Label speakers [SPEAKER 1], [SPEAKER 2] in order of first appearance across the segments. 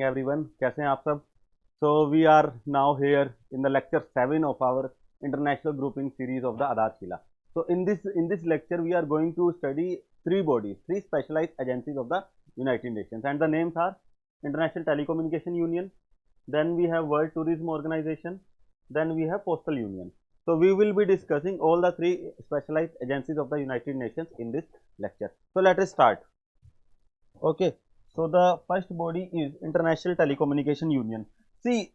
[SPEAKER 1] everyone. कैसे हैं आप सब? So we are now here in the lecture 7 of our international grouping series of the Adarshila. So in this lecture we are going to study three specialized agencies of the United Nations, and the names are International Telecommunication Union, then we have World Tourism Organization, then we have Postal Union. So we will be discussing all the three specialized agencies of the United Nations in this lecture. So let us start. Okay, so the first body is International Telecommunication Union. See,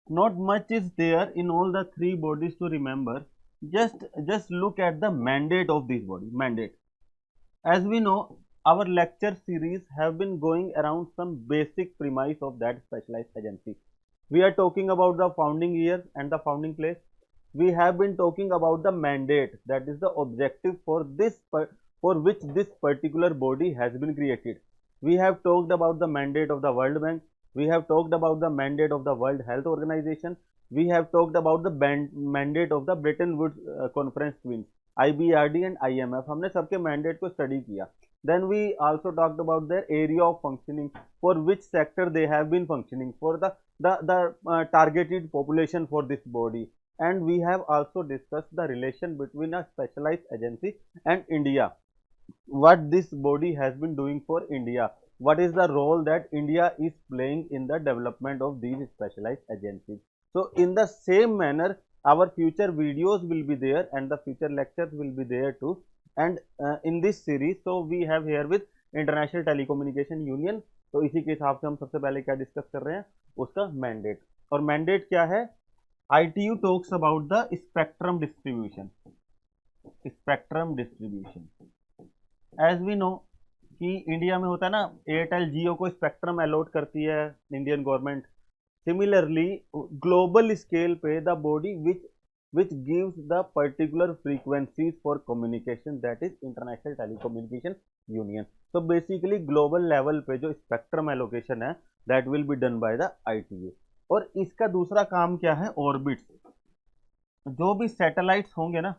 [SPEAKER 1] not much is there in all the three bodies to remember. Just look at the mandate of this body. Mandate. As we know, our lecture series have been going around some basic premise of that specialized agency. We are talking about the founding year and the founding place. We have been talking about the mandate, that is the objective for which this particular body has been created. We have talked about the mandate of the World Bank. We have talked about the mandate of the World Health Organization. We have talked about the mandate of the Bretton Woods Conference Twins, IBRD and IMF. हमने सबके mandate को study किया. Then we also talked about their area of functioning, for which sector they have been functioning, for the targeted population for this body. And we have also discussed the relation between a specialized agency and India. What this body has been doing for India, what is the role that India is playing in the development of these specialized agencies. So in the same manner, our future videos will be there and the future lectures will be there too. And in this series, so we have here with International Telecommunication Union. तो इसी के हिसाब से हम सबसे पहले क्या discuss कर रहे हैं, उसका मैंडेट. और मैंडेट क्या है? ITU talks about the spectrum distribution. Spectrum distribution. As we know कि इंडिया में होता है ना, एयरटेल जियो को स्पेक्ट्रम अलॉट करती है Indian government. Similarly global scale पे the body which gives the particular frequencies for communication, that is International Telecommunication Union. So basically global level पे जो स्पेक्ट्रम एलोकेशन है that will be done by the ITU. और इसका दूसरा काम क्या है? ऑर्बिट्स. जो भी सैटेलाइट्स होंगे ना,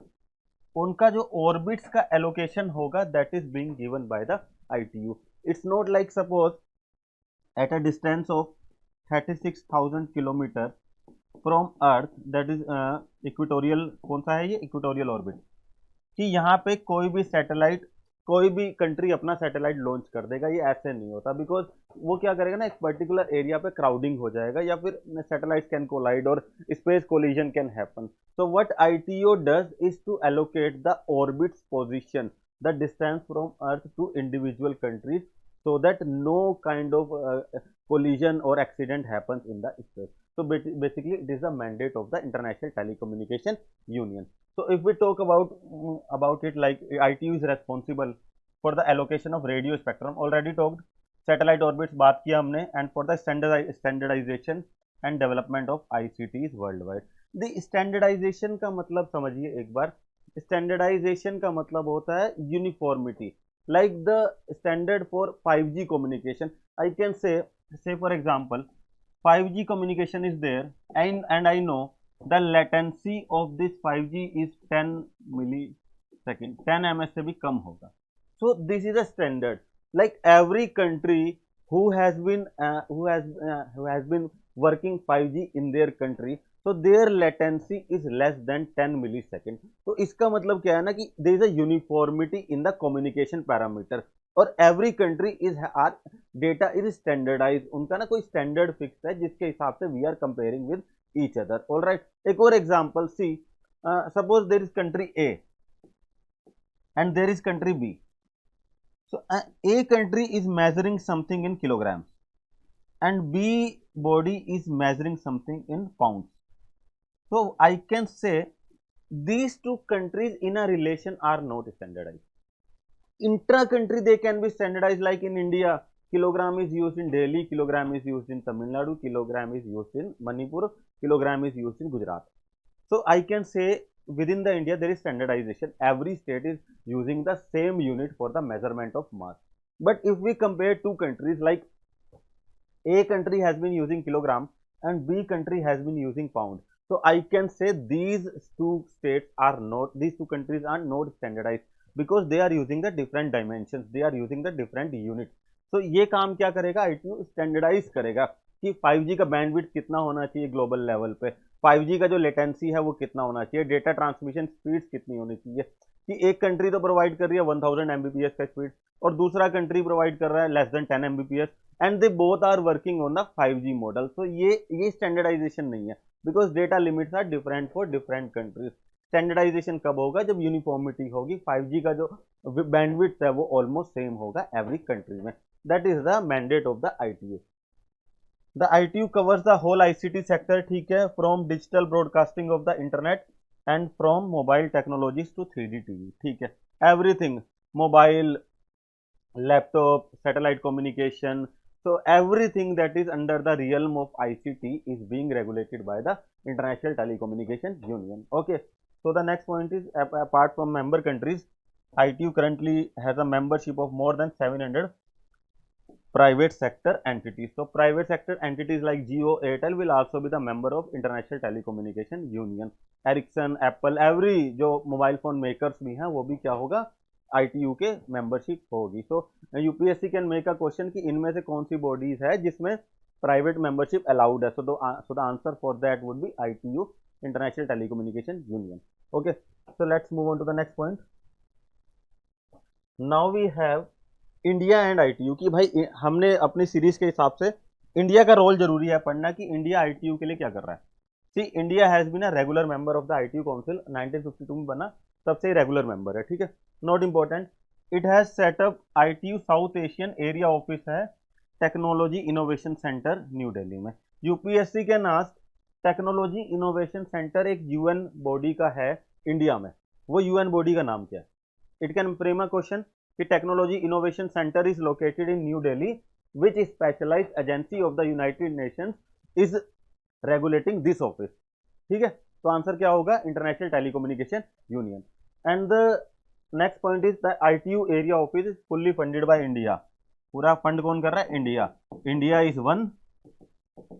[SPEAKER 1] उनका जो ऑर्बिट्स का एलोकेशन होगा that is being given by the ITU. It's not like suppose at a distance of 36,000 kilometer from Earth, that is equatorial, कौन सा है ये? Equatorial orbit. कि यहाँ पे कोई भी सैटेलाइट, कोई भी कंट्री अपना सैटेलाइट लॉन्च कर देगा, ये ऐसे नहीं होता. बिकॉज वो क्या करेगा ना, एक पर्टिकुलर एरिया पे क्राउडिंग हो जाएगा या फिर सैटेलाइट कैन कोलाइड और space collision can happen. So what ITO does is to allocate the orbits position, the distance from earth to individual countries, so that no kind of collision or accident happens in the space. So basically it is the mandate of the International Telecommunication Union. So if we talk about it, like ITU is responsible for the allocation of radio spectrum. Already talked. Satellite orbits बात किया हमने, and for the standardization and development of ICTs worldwide. The standardization का मतलब समझिए एक बार. Standardization का मतलब होता है uniformity. Like the standard for 5G communication, I can say for example 5G communication is there, and I know the latency of this 5G is 10 millisecond, 10 ms से भी कम होगा. So this is a standard. Like every country who has been working 5G in their country, so their latency is less than 10 millisecond. तो इसका मतलब क्या है ना कि there is a uniformity in the communication parameter, और every country is data is standardized. उनका ना कोई standard fixed है जिसके हिसाब से we are comparing with each other. All right. एक और example, see, suppose there is country A and there is country B. So A country is measuring something in kilograms and B body is measuring something in pounds. So I can say these two countries in a relation are not standardized. Intra-country they can be standardized, like in India, kilogram is used in Delhi, kilogram is used in Tamil Nadu, kilogram is used in Manipur, kilogram is used in Gujarat. So I can say within the India there is standardization. Every state is using the same unit for the measurement of mass. But if we compare two countries, like A country has been using kilogram and B country has been using pound. So I can say these two countries are not standardized because they are using the different dimensions, they are using the different units. तो ये काम क्या करेगा, ITU standardise करेगा कि 5G का bandwidth कितना होना चाहिए ग्लोबल लेवल पे, 5G का जो लेटेंसी है वो कितना होना चाहिए, डेटा ट्रांसमिशन स्पीड्स कितनी होनी चाहिए, कि एक कंट्री तो प्रोवाइड कर रही है 1000 Mbps का स्पीड और दूसरा कंट्री प्रोवाइड कर रहा है less than 10 Mbps, and they both are working on the 5G model. तो ये स्टैंडर्डाइजेशन नहीं है, because data limits are different for different countries. Standardization कब होगा, जब यूनिफॉर्मिटी होगी, 5G का जो बैंडविड्थ है वो ऑलमोस्ट सेम होगा एवरी कंट्री में। That is the mandate of the ITU। The ITU covers the whole ICT sector, ठीक है, from digital broadcasting of the internet and from mobile technologies to 3D TV, ठीक है, everything, mobile, laptop, satellite communication, so everything that is under the realm of ICT is being regulated by the International Telecommunication Union. Okay, so the next point is, apart from member countries, ITU currently has a membership of more than 700 private sector entities. So private sector entities like Jio, Airtel will also be the member of International Telecommunication Union. Ericsson, Apple, every जो mobile phone makers भी हैं वो भी क्या होगा, ITU के membership होगी। सो UPSC can make a question कि इनमें से कौन सी बॉडीज है जिसमें प्राइवेट मेंबरशिप अलाउड है। So the answer for that would be ITU, international telecommunication union. Okay, so let's move on to the next point. Now we have India and ITU की। भाई हमने अपनी सीरीज के हिसाब से इंडिया का role जरूरी है पढ़ना कि इंडिया ITU के लिए क्या कर रहा है। See, India has been a regular member of the ITU council, 1952 में बना, तब से रेगुलर मेंबर है, ठीक है, not important. It has set up ITU South Asian area office है technology innovation centre New Delhi में। UPSC के नाम टेक्नोलॉजी इनोवेशन सेंटर एक UN बॉडी का है इंडिया में, वो UN बॉडी का नाम क्या है? It can frame a question कि technology innovation centre is located in New Delhi, which specialised agency of the United Nations is regulating this office, ठीक है। तो आंसर क्या होगा, international telecommunication union. And the next point is the ITU area office is fully funded by India. पूरा fund कौन कर रहा है, India. India is 1,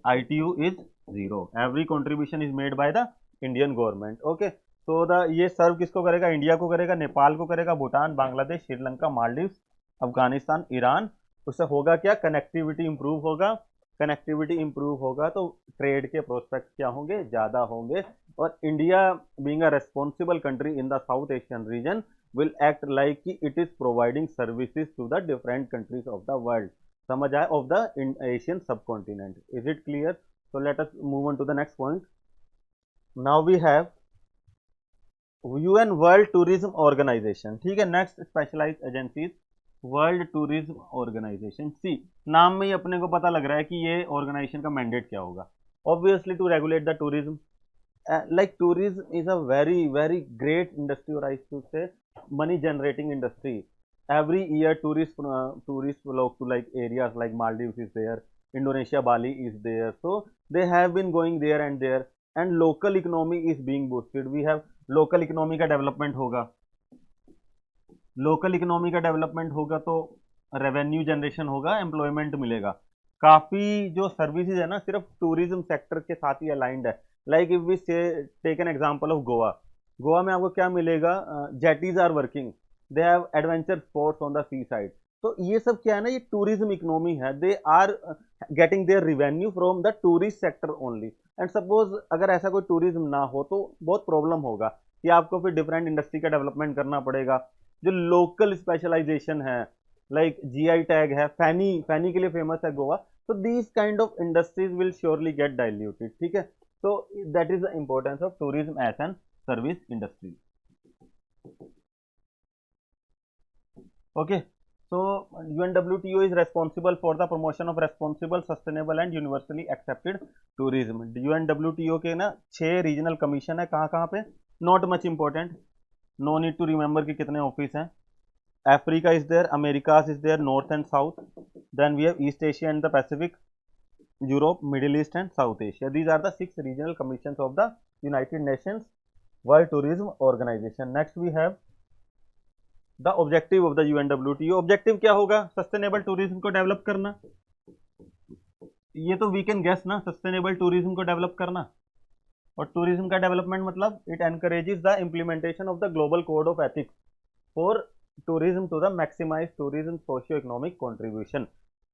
[SPEAKER 1] ITU is 0, every contribution is made by the Indian government. Okay, तो the ये सर्व किसको करेगा, India को करेगा, नेपाल को करेगा, भूटान, बांग्लादेश, श्रीलंका, मालदीव्स, अफगानिस्तान, ईरान। उससे होगा क्या, कनेक्टिविटी इंप्रूव होगा। कनेक्टिविटी इंप्रूव होगा तो ट्रेड के प्रोस्पेक्ट क्या होंगे, ज़्यादा होंगे। और India being a responsible country in the South Asian region will act like कि it is providing services to the different countries of the world, समझ आए, of the Asian subcontinent. Is it clear? So let us move on to the next point. Now we have UN world tourism organisation, ठीक है, next specialised agencies world tourism organisation. See, नाम में ही अपने को पता लग रहा है कि ये ऑर्गेनाइजेशन का मैंडेट क्या होगा, obviously to regulate the tourism. Like tourism is a very very great industry, और I should say money generating industry. Every year tourists flock to like areas like Maldives is there, Indonesia, Bali is there, so they have been going there and local economy is being boosted. We have local economy का development होगा, local economy का development होगा तो revenue generation होगा, employment मिलेगा। काफ़ी जो services है ना सिर्फ टूरिज्म सेक्टर के साथ ही अलाइंड है। Like if we say take an example of Goa, Goa में आपको क्या मिलेगा, jetties are working, they have adventure spots on the sea side. तो ये सब क्या है ना, ये टूरिज्म इकोनॉमी है, they are getting their revenue from the tourist sector only. And suppose अगर ऐसा कोई टूरिज्म ना हो तो बहुत प्रॉब्लम होगा कि आपको फिर डिफरेंट इंडस्ट्री का डेवलपमेंट करना पड़ेगा। जो लोकल स्पेशलाइजेशन है, लाइक GI टैग है, फैनी के लिए फेमस है गोवा, तो these kind of industries will surely get diluted, ठीक है। तो that is the importance of tourism as an service industry. Okay, so UNWTO is responsible for the promotion of responsible, sustainable and universally accepted tourism. UNWTO के ना 6 regional commission है, कहाँ पे, not much important, no need to remember कि कितने office हैं। Africa is there, Americas is there, north and south, then we have East Asia and the Pacific, Europe, Middle East and South Asia. These are the 6 regional commission of the United Nations World tourism Organization. Next we have the objective of the UNWTO। Objective क्या होगा, sustainable tourism को develop करना। ये तो we can guess ना, sustainable tourism को develop करना। और टूरिज्म का डेवलपमेंट मतलब it encourages the implementation of the global code of ethics for tourism to the maximize tourism socio economic contribution.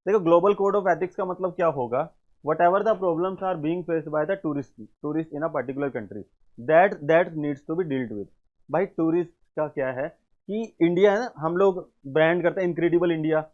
[SPEAKER 1] देखो ग्लोबल कोड ऑफ एथिक्स का मतलब क्या होगा, whatever the problems are being faced by the tourist in a particular country, that needs to be dealt with. भाई tourist का क्या है कि इंडिया है ना, हम लोग ब्रांड करते हैं इनक्रेडिबल इंडिया,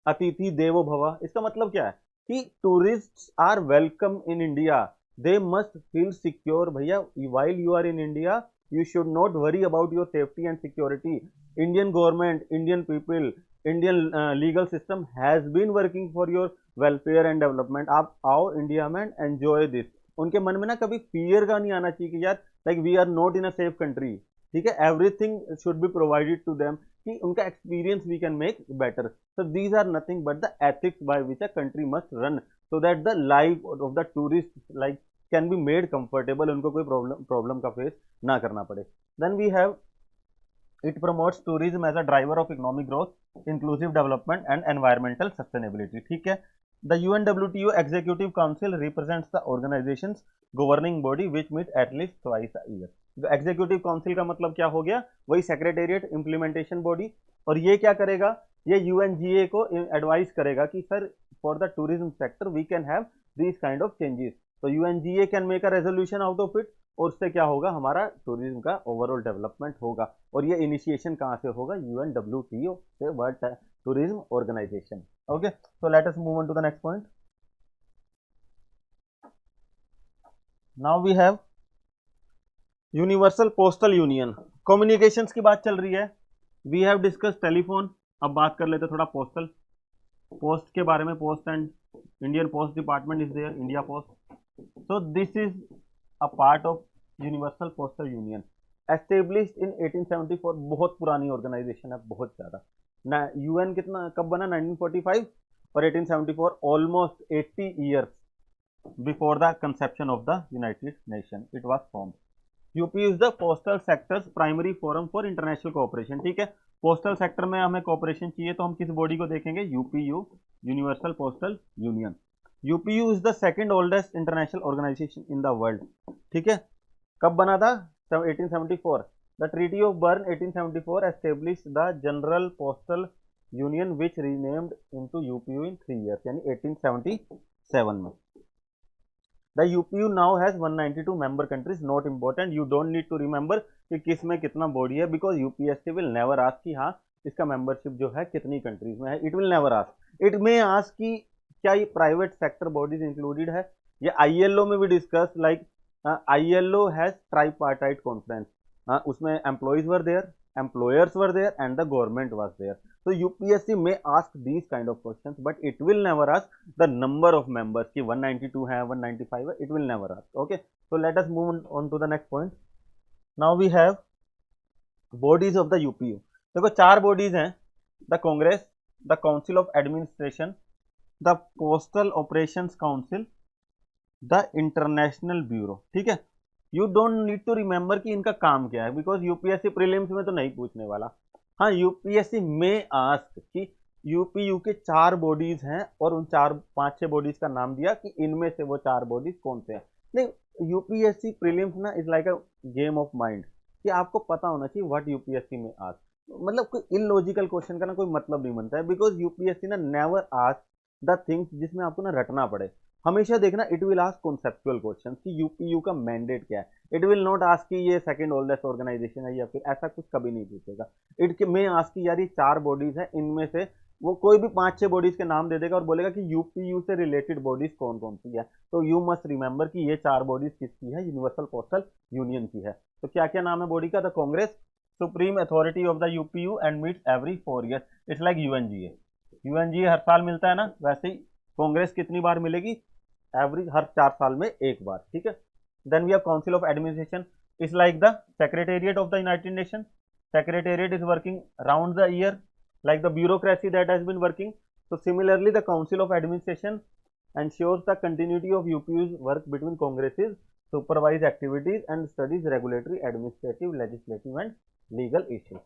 [SPEAKER 1] अतिथि देवो भव। इसका मतलब क्या है कि tourist are welcome in India, they must feel secure. भैया while you are in India, you should not worry about your safety and security. Indian government, Indian people, Indian legal system has been working for your welfare and development. आप आओ India में enjoy this. उनके मन में ना कभी fear का नहीं आना चाहिए कि यार like we are not in a safe country, ठीक है। Everything should be provided to them, कि उनका experience we can make better. So these are nothing but the ethics by which a country must run, so that the life of the tourist like can be made comfortable, उनको कोई problem का face ना करना पड़े। Then we have it promotes tourism as a driver of economic growth, inclusive development and environmental sustainability, ठीक है। The UNWTO executive council represents the organizations governing body which meet at least twice a year. Executive council का मतलब क्या हो गया, वही secretariat implementation body, और ये क्या करेगा, ये UNGA को एडवाइस करेगा कि sir for the tourism sector we can have these kind of changes. तो UNGA can make a resolution out of it, और उससे क्या होगा, हमारा टूरिज्म का ओवरऑल डेवलपमेंट होगा। और ये इनिशिएशन कहाँ से होगा, UNWTO से, World tourism Organization. Okay, so let us move on to the next point. Now we have Universal Postal Union. Communications की बात चल रही है, वी हैव डिस्कस टेलीफोन, अब बात कर लेते थोड़ा पोस्टल, पोस्ट के बारे में। Post and Indian post department is there, India Post. So this is a part of Universal Postal Union, established in 1874। बहुत पुरानी ऑर्गेनाइजेशन है, बहुत ज्यादा ना। UN कितना कब बना, 1945, और 1874 almost 80 years before the conception of the United nation it was formed. UP is the postal sectors primary forum for international cooperation, ठीक है। पोस्टल सेक्टर में हमें कोऑपरेशन चाहिए तो हम किस बॉडी को देखेंगे, UPU, Universal Postal Union. UPU is the second oldest international organization in the world, ठीक है। कब बना था, 1874। The treaty of Bern 1874 established the General Postal Union which renamed into UPU in 3 years, यानी 1877 में। The UPU now has 192 member countries. Not important. You don't need to remember कि किस में कितना बॉडी है, because UPSC will never ask कि हाँ इसका मेंबरशिप जो है कितनी कंट्रीज में है। It will never ask. It may ask कि क्या ये प्राइवेट सेक्टर बॉडीज इंक्लूडेड है। ये ILO में भी discuss, like ILO has tripartite conference, उसमें employees were there, employers were there and the government was there. So UPSC may ask these kind of questions, but it will never ask the number of members कि 192 है, 195 है, it will never ask. Okay, so let us move on to the next point. Now we have bodies of the UPU. देखो 4 bodies हैं, the Congress, the Council of Administration, the Postal Operations Council, the International Bureau, ठीक है। You don't need to remember कि इनका काम क्या है, because UPSC prelims में तो नहीं पूछने वाला। हाँ, UPSC में आस्क कि UPU के 4 बॉडीज हैं और उन 5-6 बॉडीज का नाम दिया कि इनमें से वो 4 बॉडीज कौन से हैं। नहीं, UPSC प्रीलिम्स ना is like a game of mind, कि आपको पता होना चाहिए व्हाट UPSC में आस्क। मतलब कोई इलॉजिकल क्वेश्चन का ना कोई मतलब नहीं बनता है, बिकॉज UPSC ना नेवर आस्क द थिंग्स जिसमें आपको ना रटना पड़े। हमेशा देखना it will ask conceptual question कि UPU का मैंडेट क्या है। इट विल नॉट आस्क कि ये सेकंड ओल्डेस्ट ऑर्गेनाइजेशन है या फिर ऐसा कुछ कभी नहीं पूछेगा। इट में आस्क कि यार ये 4 बॉडीज है, इनमें से वो कोई भी 5-6 बॉडीज के नाम दे देगा और बोलेगा कि UPU से रिलेटेड बॉडीज कौन कौन सी है। तो यू मस्ट रिमेंबर कि ये 4 बॉडीज किसकी है, यूनिवर्सल पोस्टल यूनियन की है। तो क्या क्या नाम है बॉडी का, the Congress, supreme authority of the UPU and meets every 4 years. It's like UNGA हर साल मिलता है ना, वैसे ही कांग्रेस कितनी बार मिलेगी, एवरेज हर 4 साल में एक बार, ठीक है। Then we have Council of Administration, is like the secretariat of the United Nation. Secretariat is working round the year like the bureaucracy that has been working. So similarly the council of administration ensures the continuity of UPU's work between congresses, supervise activities and studies regulatory, administrative, legislative and legal issues.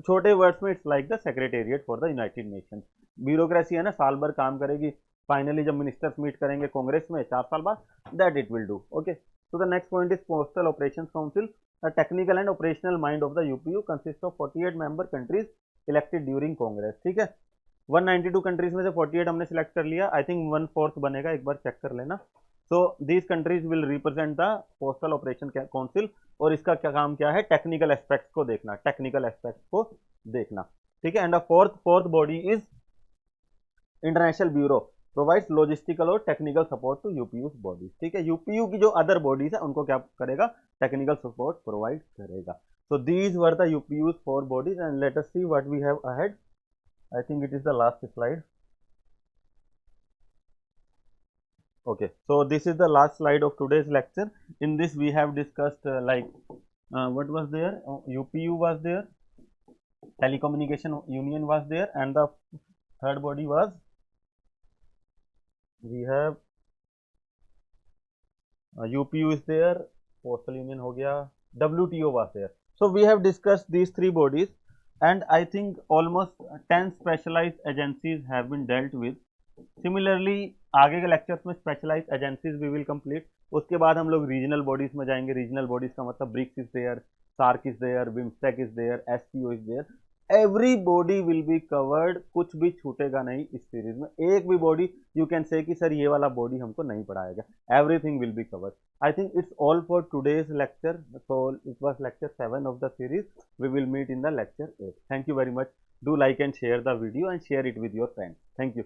[SPEAKER 1] छोटे words में it's like the secretariat for the United nation. Bureaucracy है ना, साल भर काम करेगी, finally जब ministers meet करेंगे कांग्रेस में 4 साल बाद, that it will do. Okay, so the next point is postal operations council. The technical and operational mind of the UPU consists of 48 member countries elected during congress, ठीक है। 192 countries में से 48 हमने select कर लिया, आई थिंक 1/4 बनेगा, एक बार check कर लेना। So these countries will represent the postal operation council, और इसका क्या काम क्या है, टेक्निकल एस्पेक्ट्स को देखना, टेक्निकल एस्पेक्ट्स को देखना, ठीक है। And the fourth body is international bureau, provides logistical और technical support to UPU bodies, ठीक है। यूपीयू की जो अदर बॉडीज है उनको क्या करेगा, टेक्निकल सपोर्ट प्रोवाइड करेगा। So these were the UPU's 4 bodies, and let us see what we have ahead. I think it is the last slide. Okay, so this is the last slide of today's lecture. In this we have discussed what was there, UPU was there, telecommunication union was there, and the third body was, we have UPU is there, postal union ho gaya, WTO was there. So we have discussed these 3 bodies, and I think almost 10 specialized agencies have been dealt with. Similarly आगे के lectures में specialized agencies we will complete, उसके बाद हम लोग regional bodies में जाएंगे। Regional bodies का मतलब BRICS is there, SAARC is there, BIMSTEC is there, SCO is there, every body will be covered, कुछ भी छूटेगा नहीं इस सीरीज में। एक भी बॉडी यू कैन से कि सर ये वाला बॉडी हमको नहीं पढ़ाया गया, everything will be covered. I think it's all for today's lecture, so it was lecture 7 of the series, we will meet in the lecture 8। Thank you very much, do like and share the video and share it with your friends. Thank you.